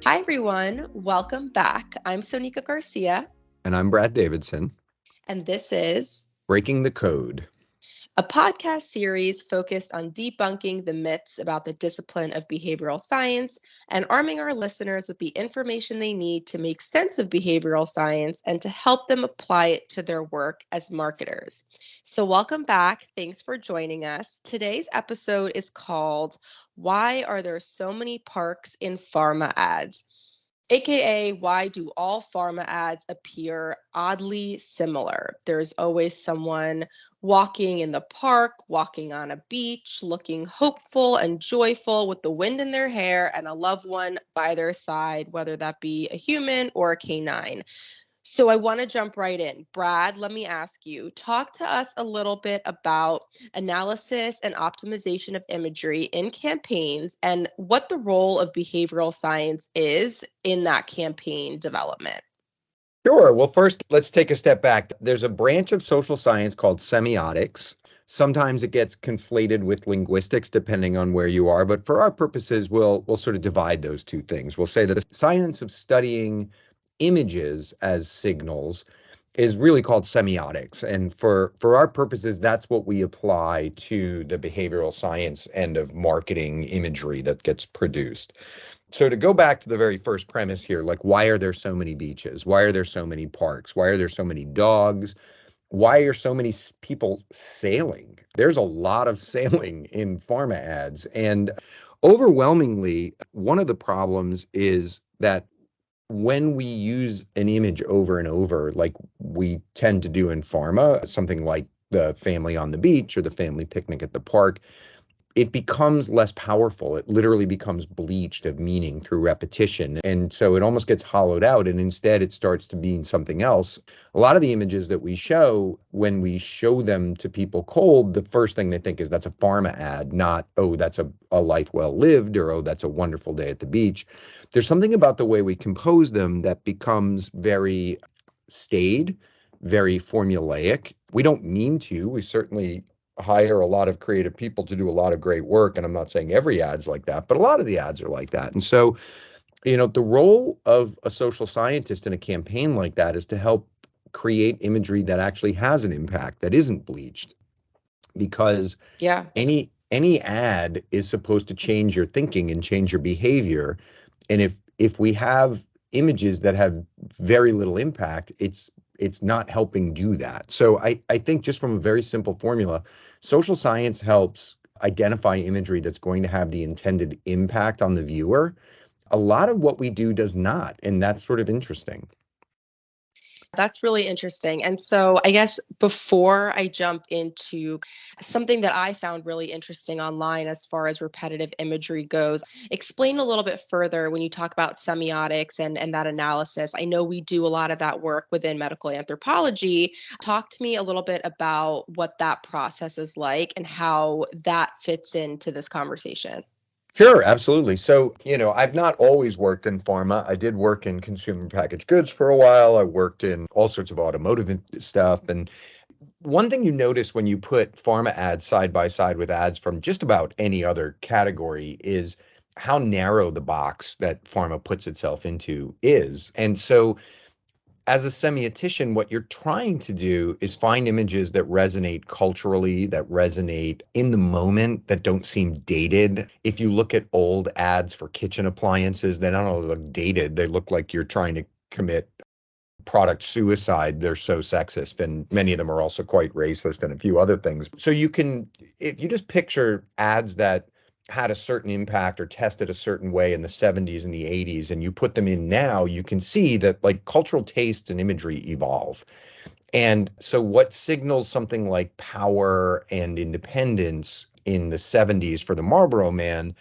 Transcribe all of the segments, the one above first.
Hi, everyone. Welcome back. I'm Sonika Garcia, And I'm Brad Davidson, and this is Breaking the Code. a podcast series focused on debunking the myths about the discipline of behavioral science and arming our listeners with the information they need to make sense of behavioral science and to help them apply it to their work as marketers. So, welcome back. Thanks for joining us. Today's episode is called Why Are There So Many Parks in Pharma Ads? AKA, why do all pharma ads appear oddly similar? There's always someone walking in the park, walking on a beach, looking hopeful and joyful with the wind in their hair and a loved one by their side, whether that be a human or a canine. So I want to jump right in. Brad, let me ask you, talk to us a little bit about analysis and optimization of imagery in campaigns and what the role of behavioral science is in that campaign development. Sure. Well, first, let's take a step back. There's a branch of social science called semiotics. Sometimes it gets conflated with linguistics, depending on where you are. But for our purposes, we'll sort of divide those two things. We'll say that the science of studying images as signals is really called semiotics. And for our purposes, that's what we apply to the behavioral science end of marketing imagery that gets produced. So to go back to the very first premise here, like why are there so many beaches? Why are there so many parks? Why are there so many dogs? Why are so many people sailing? There's a lot of sailing in pharma ads. And overwhelmingly, one of the problems is that when we use an image over and over, like we tend to do in pharma, something like the family on the beach or the family picnic at the park, it becomes less powerful. It literally becomes bleached of meaning through repetition. And so it almost gets hollowed out. And instead, it starts to mean something else. A lot of the images that we show, when we show them to people cold, the first thing they think is that's a pharma ad, not, oh, that's a life well lived, or oh, that's a wonderful day at the beach. There's something about the way we compose them that becomes very staid, very formulaic. We don't mean to. We certainly hire a lot of creative people to do a lot of great work. And I'm not saying every ad's like that, but a lot of the ads are like that. And so, the role of a social scientist in a campaign like that is to help create imagery that actually has an impact, that isn't bleached. Because Yeah. any ad is supposed to change your thinking and change your behavior. And if we have images that have very little impact, it's not helping do that. So I think just from a very simple formula, social science helps identify imagery that's going to have the intended impact on the viewer. A lot of what we do does not, and that's sort of interesting. That's really interesting. And so, I guess before I jump into something that I found really interesting online as far as repetitive imagery goes, explain a little bit further when you talk about semiotics and that analysis. I know we do a lot of that work within medical anthropology. Talk to me a little bit about what that process is like and how that fits into this conversation. Sure, absolutely. So, I've not always worked in pharma. I did work in consumer packaged goods for a while. I worked in all sorts of automotive stuff. And one thing you notice when you put pharma ads side by side with ads from just about any other category is how narrow the box that pharma puts itself into is. And so as a semiotician, what you're trying to do is find images that resonate culturally, that resonate in the moment, that don't seem dated. If you look at old ads for kitchen appliances, they don't look dated. They look like you're trying to commit product suicide. They're so sexist, and many of them are also quite racist and a few other things. So if you just picture ads that had a certain impact or tested a certain way in the 70s and the 80s, and you put them in now, you can see that like cultural tastes and imagery evolve. And so what signals something like power and independence in the 70s for the Marlboro Man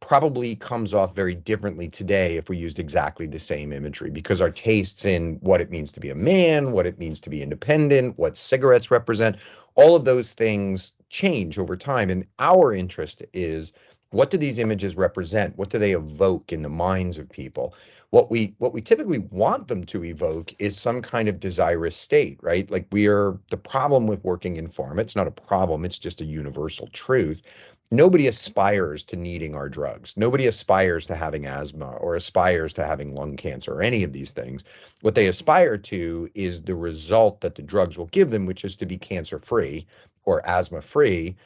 probably comes off very differently today if we used exactly the same imagery, because our tastes in what it means to be a man, what it means to be independent, what cigarettes represent, all of those things change over time. And our interest is what do these images represent? What do they evoke in the minds of people? What we typically want them to evoke is some kind of desirous state, right? Like the problem with working in pharma, it's not a problem, it's just a universal truth. Nobody aspires to needing our drugs. Nobody aspires to having asthma or aspires to having lung cancer or any of these things. What they aspire to is the result that the drugs will give them, which is to be cancer free or asthma free.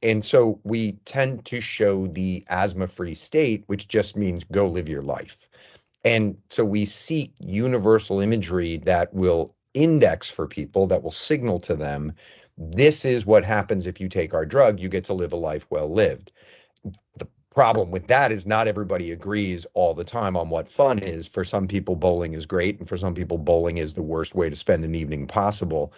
And so we tend to show the asthma-free state, which just means go live your life. And so we seek universal imagery that will index for people, that will signal to them, this is what happens if you take our drug, you get to live a life well lived. The problem with that is not everybody agrees all the time on what fun is. For some people, bowling is great, and for some people, bowling is the worst way to spend an evening possible.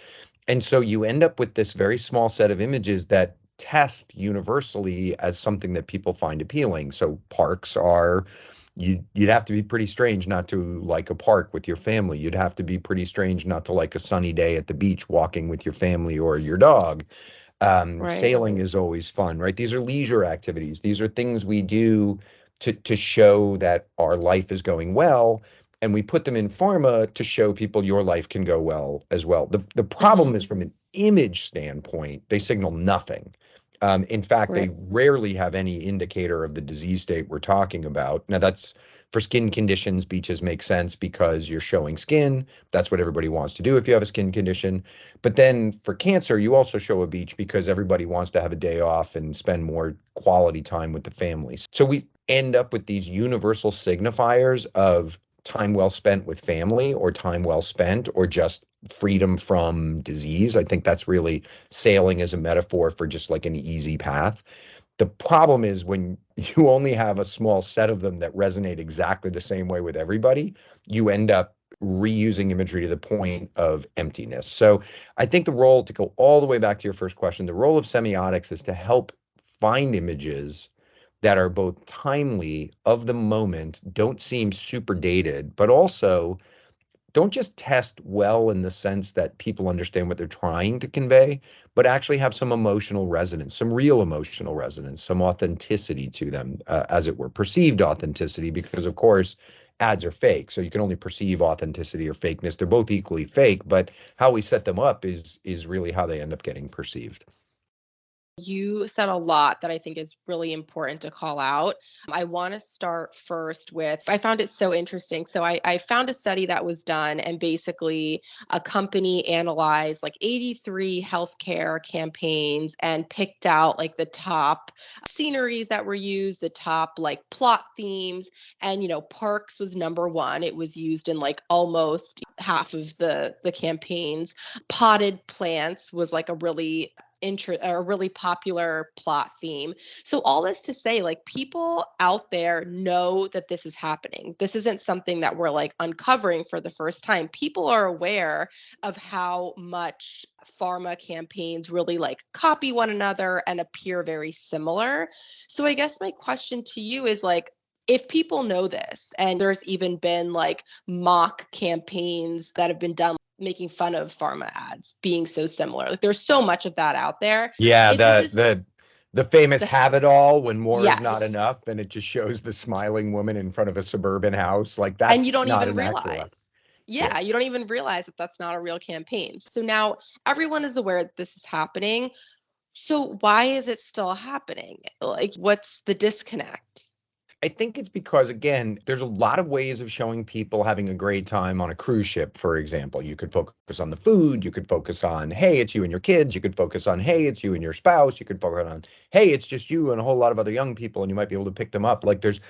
And so you end up with this very small set of images that test universally as something that people find appealing. So parks are, you'd have to be pretty strange not to like a park with your family. You'd have to be pretty strange not to like a sunny day at the beach walking with your family or your dog. Right. Sailing is always fun, right? These are leisure activities. These are things we do to show that our life is going well. And we put them in pharma to show people your life can go well as well. The problem Hmm. is from an image standpoint, they signal nothing. In fact, Right. they rarely have any indicator of the disease state we're talking about. Now, that's for skin conditions, beaches make sense because you're showing skin. That's what everybody wants to do if you have a skin condition. But then for cancer, you also show a beach because everybody wants to have a day off and spend more quality time with the families. So we end up with these universal signifiers of time well spent with family or time well spent or just freedom from disease. I think that's really sailing as a metaphor for just like an easy path. The problem is when you only have a small set of them that resonate exactly the same way with everybody, you end up reusing imagery to the point of emptiness. So I think the role, to go all the way back to your first question, the role of semiotics is to help find images that are both timely, of the moment, don't seem super dated, but also don't just test well in the sense that people understand what they're trying to convey, but actually have some emotional resonance, some real emotional resonance, some authenticity to them, as it were, perceived authenticity, because of course, ads are fake. So you can only perceive authenticity or fakeness. They're both equally fake, but how we set them up is really how they end up getting perceived. You said a lot that I think is really important to call out. I want to start first with, I found it so interesting. So I found a study that was done, and basically a company analyzed like 83 healthcare campaigns and picked out like the top sceneries that were used, the top like plot themes. And, parks was number one. It was used in like almost half of the campaigns. Potted plants was like a really popular plot theme. So all this to say, like, people out there know that this is happening. This isn't something that we're like uncovering for the first time. People are aware of how much pharma campaigns really like copy one another and appear very similar. So I guess my question to you is like, if people know this, and there's even been like mock campaigns that have been done making fun of pharma ads being so similar. Like there's so much of that out there. Yeah, If this the is the the famous the have it all when more is not yes. enough, and it just shows the smiling woman in front of a suburban house. Like And you that's don't not even an actual ad. realize. Yeah. Yeah, you don't even realize that that's not a real campaign. So now everyone is aware that this is happening. So why is it still happening? Like what's the disconnect? I think it's because, again, there's a lot of ways of showing people having a great time on a cruise ship, for example. You could focus on the food. You could focus on, hey, it's you and your kids. You could focus on, hey, it's you and your spouse. You could focus on, hey, it's just you and a whole lot of other young people, and you might be able to pick them up. Like there's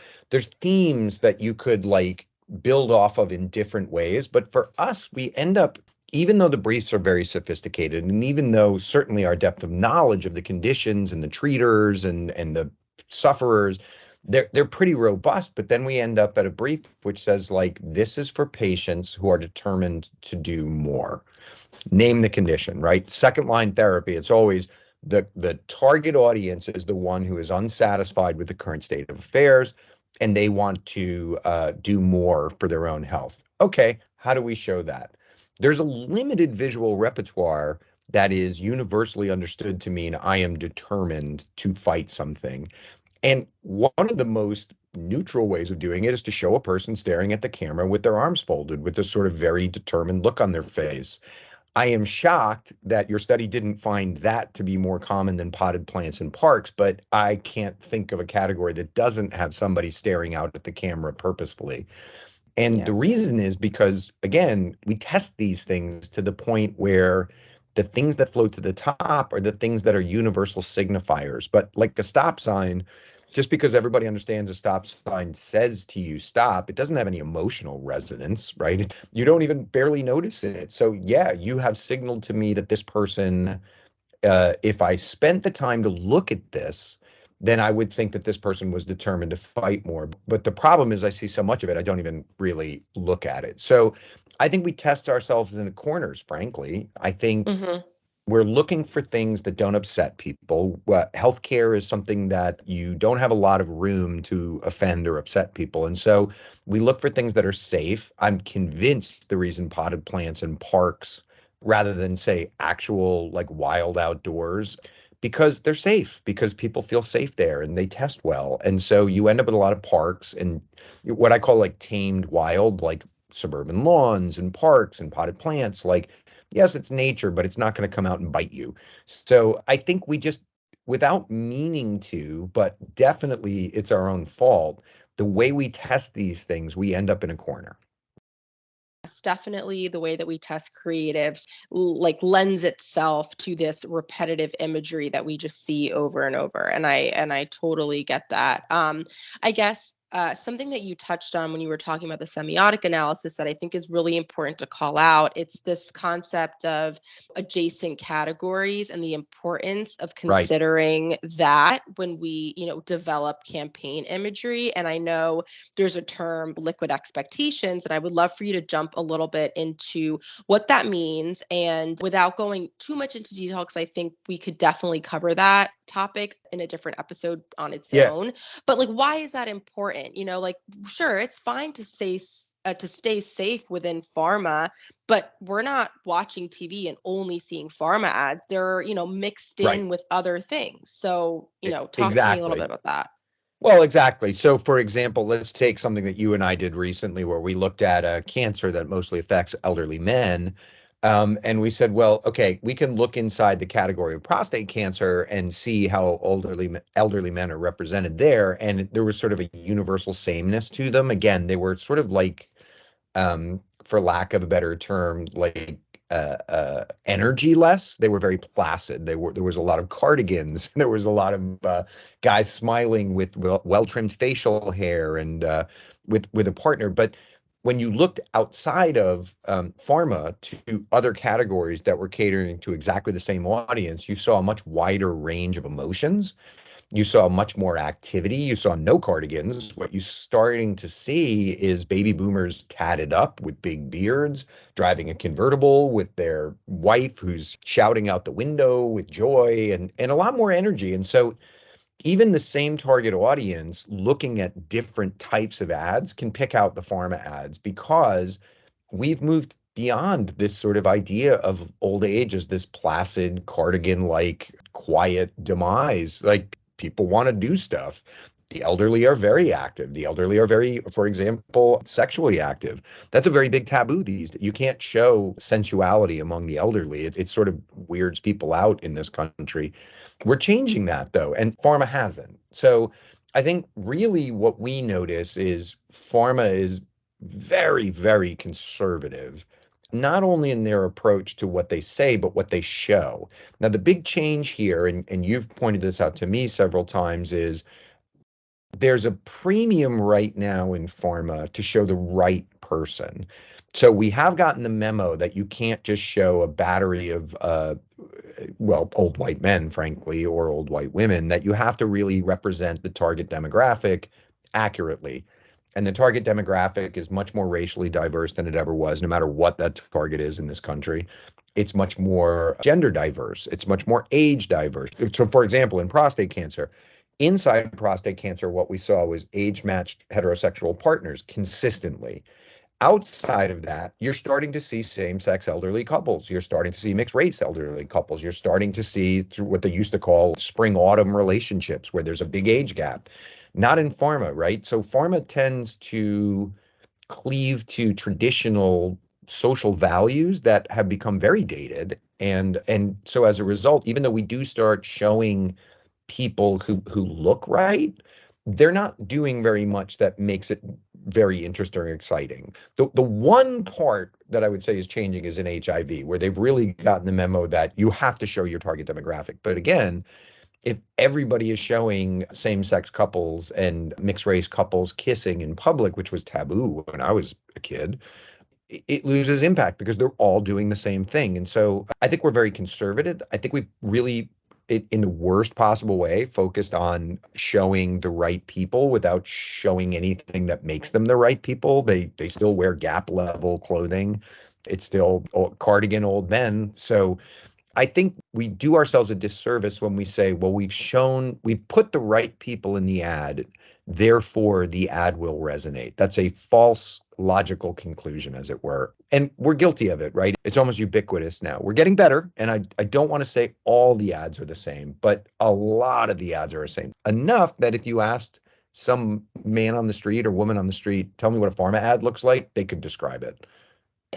themes that you could like build off of in different ways. But for us, we end up, even though the briefs are very sophisticated, and even though certainly our depth of knowledge of the conditions and the treaters and the sufferers, they're pretty robust, but then we end up at a brief which says like, this is for patients who are determined to do more. Name the condition, right? Second line therapy, it's always the target audience is the one who is unsatisfied with the current state of affairs, and they want to do more for their own health. Okay, how do we show that? There's a limited visual repertoire that is universally understood to mean I am determined to fight something. And one of the most neutral ways of doing it is to show a person staring at the camera with their arms folded, with this sort of very determined look on their face. I am shocked that your study didn't find that to be more common than potted plants in parks, but I can't think of a category that doesn't have somebody staring out at the camera purposefully. And the Yeah. reason is because, again, we test these things to the point where the things that float to the top are the things that are universal signifiers. But like a stop sign, just because everybody understands a stop sign says to you stop, it doesn't have any emotional resonance, right? You don't even barely notice it. So, yeah, you have signaled to me that this person, if I spent the time to look at this, then I would think that this person was determined to fight more. But the problem is, I see so much of it, I don't even really look at it. So I think we test ourselves in the corners, frankly. I think Hmm. we're looking for things that don't upset people. Healthcare is something that you don't have a lot of room to offend or upset people. And so we look for things that are safe. I'm convinced the reason potted plants in parks rather than say actual like wild outdoors because they're safe, because people feel safe there and they test well. And so you end up with a lot of parks and what I call like tamed wild, like suburban lawns and parks and potted plants. Like, yes, it's nature, but it's not going to come out and bite you. So I think we just, without meaning to, but definitely it's our own fault. The way we test these things, we end up in a corner. It's definitely the way that we test creatives like lends itself to this repetitive imagery that we just see over and over. And I totally get that. I guess something that you touched on when you were talking about the semiotic analysis that I think is really important to call out, it's this concept of adjacent categories and the importance of Right. considering that when we, develop campaign imagery. And I know there's a term, liquid expectations, and I would love for you to jump a little bit into what that means. And without going too much into detail, because I think we could definitely cover that topic in a different episode on its Yeah. own. But like, why is that important? Like, sure, it's fine to stay safe within pharma, but we're not watching TV and only seeing pharma ads. They're, mixed Right. in with other things. So, talk to me a little bit Exactly. about that. Well, exactly. So, for example, let's take something that you and I did recently where we looked at a cancer that mostly affects elderly men. And we said, well, okay, we can look inside the category of prostate cancer and see how elderly men are represented there. And there was sort of a universal sameness to them. Again, they were sort of like for lack of a better term, like energy less. They were very placid. There was a lot of cardigans. There was a lot of guys smiling with well-trimmed facial hair and with a partner. But when you looked outside of pharma to other categories that were catering to exactly the same audience, you saw a much wider range of emotions. You saw much more activity. You saw no cardigans. What you're starting to see is baby boomers tatted up with big beards, driving a convertible with their wife who's shouting out the window with joy and a lot more energy. And so even the same target audience looking at different types of ads can pick out the pharma ads because we've moved beyond this sort of idea of old age as this placid cardigan like quiet demise. Like people want to do stuff. The elderly are very active. The elderly are very, for example, sexually active. That's a very big taboo these days. You can't show sensuality among the elderly. It sort of weirds people out in this country. We're changing that though, and pharma hasn't. So I think really what we notice is pharma is very, very conservative, not only in their approach to what they say, but what they show. Now, the big change here, and you've pointed this out to me several times, is there's a premium right now in pharma to show the right person. So we have gotten the memo that you can't just show a battery of, well, old white men, frankly, or old white women, that you have to really represent the target demographic accurately. And the target demographic is much more racially diverse than it ever was, no matter what that target is in this country. It's much more gender diverse. It's much more age diverse. So, for example, in prostate cancer, inside prostate cancer, what we saw was age matched heterosexual partners consistently. Outside of that, you're starting to see same-sex elderly couples. You're starting to see mixed-race elderly couples. You're starting to see what they used to call spring-autumn relationships, where there's a big age gap. Not in pharma, right? So pharma tends to cleave to traditional social values that have become very dated. And so as a result, even though we do start showing people who look right, they're not doing very much that makes it very interesting or exciting. The one part that I would say is changing is in HIV, where they've really gotten the memo that you have to show your target demographic. But again, if everybody is showing same-sex couples and mixed-race couples kissing in public, which was taboo when I was a kid, it loses impact because they're all doing the same thing. And so I think we're very conservative. I think we really, in the worst possible way, focused on showing the right people without showing anything that makes them the right people. They still wear Gap level clothing. It's still cardigan old men. So I think we do ourselves a disservice when we say, well, we've put the right people in the ad, therefore the ad will resonate. That's a false logical conclusion, as it were. And we're guilty of it, right? It's almost ubiquitous now. We're getting better. And I don't want to say all the ads are the same, but a lot of the ads are the same. Enough that if you asked some man on the street or woman on the street, tell me what a pharma ad looks like, they could describe it.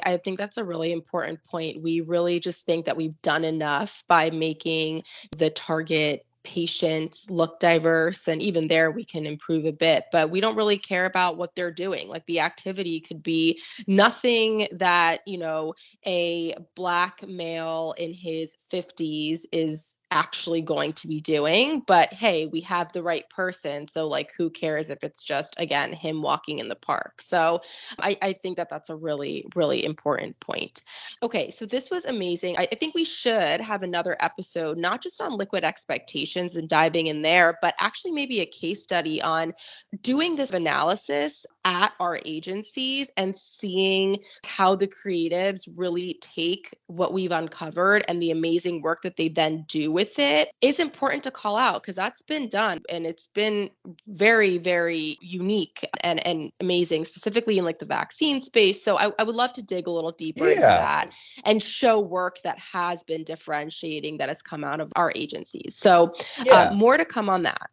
I think that's a really important point. We really just think that we've done enough by making the target patients look diverse, and even there we can improve a bit, but we don't really care about what they're doing. Like, the activity could be nothing that, a Black male in his 50s is actually going to be doing, but hey, we have the right person, so like, who cares if it's just, again, him walking in the park? So I think that that's a really, really important point. Okay, so this was amazing. I think we should have another episode, not just on liquid expectations and diving in there, but actually maybe a case study on doing this analysis at our agencies and seeing how the creatives really take what we've uncovered and the amazing work that they then do with it is important to call out, because that's been done and it's been very, very unique and amazing, specifically in like the vaccine space. So I would love to dig a little deeper into Yeah. that and show work that has been differentiating that has come out of our agencies. So Yeah. more to come on that.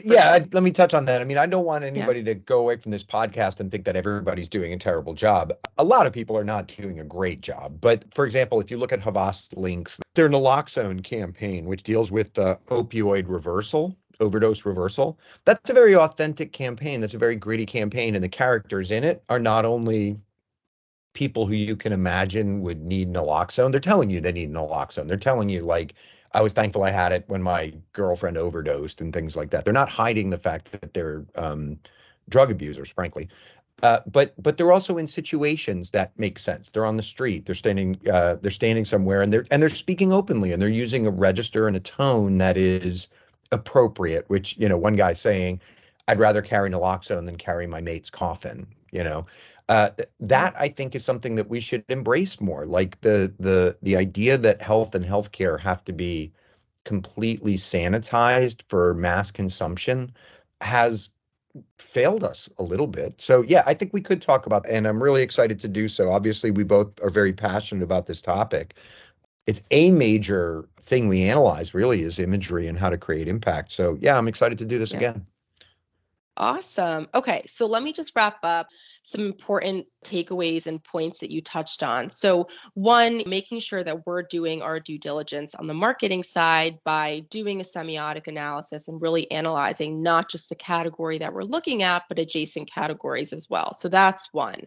Yeah, Sure. let me touch on that. I mean, I don't want Yeah. anybody to go away from this podcast and think that everybody's doing a terrible job. A lot of people are not doing a great job. But for example, if you look at Havas Links, their naloxone campaign, which deals with opioid reversal, overdose reversal, that's a very authentic campaign. That's a very gritty campaign. And the characters in it are not only people who you can imagine would need naloxone. They're telling you they need naloxone. They're telling you, like, I was thankful I had it when my girlfriend overdosed and things like that. They're not hiding the fact that they're drug abusers, frankly. But they're also in situations that make sense. They're on the street. They're standing somewhere, and they're speaking openly, and they're using a register and a tone that is appropriate. Which, one guy's saying, "I'd rather carry naloxone than carry my mate's coffin." That I think is something that we should embrace more. Like the idea that health and healthcare have to be completely sanitized for mass consumption has failed us a little bit. So yeah, I think we could talk about, and I'm really excited to do so. Obviously, we both are very passionate about this topic. It's a major thing we analyze really is imagery and how to create impact. So yeah, I'm excited to do this Yeah. again. Awesome. Okay, so let me just wrap up some important takeaways and points that you touched on. So, one, making sure that we're doing our due diligence on the marketing side by doing a semiotic analysis and really analyzing not just the category that we're looking at, but adjacent categories as well. So, that's one.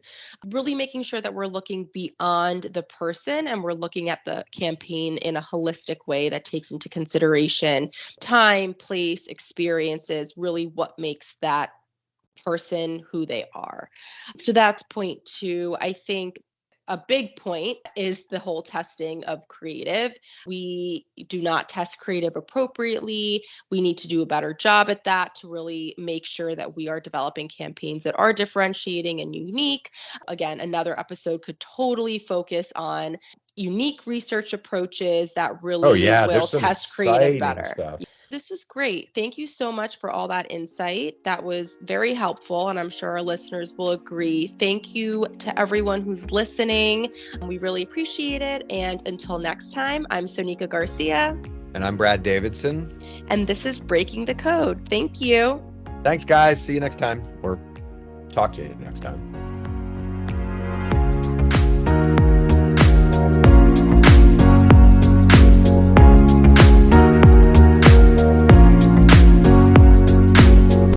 Really making sure that we're looking beyond the person and we're looking at the campaign in a holistic way that takes into consideration time, place, experiences, really what makes that person who they are. So that's point two. I think a big point is the whole testing of creative. We do not test creative appropriately. We need to do a better job at that to really make sure that we are developing campaigns that are differentiating and unique. Again, another episode could totally focus on unique research approaches that Oh really yeah, will there's some test creative exciting better. stuff. This was great. Thank you so much for all that insight. That was very helpful, and I'm sure our listeners will agree. Thank you to everyone who's listening. We really appreciate it. And until next time, I'm Sonika Garcia. And I'm Brad Davidson. And this is Breaking the Code. Thank you. Thanks, guys. See you next time, or talk to you next time.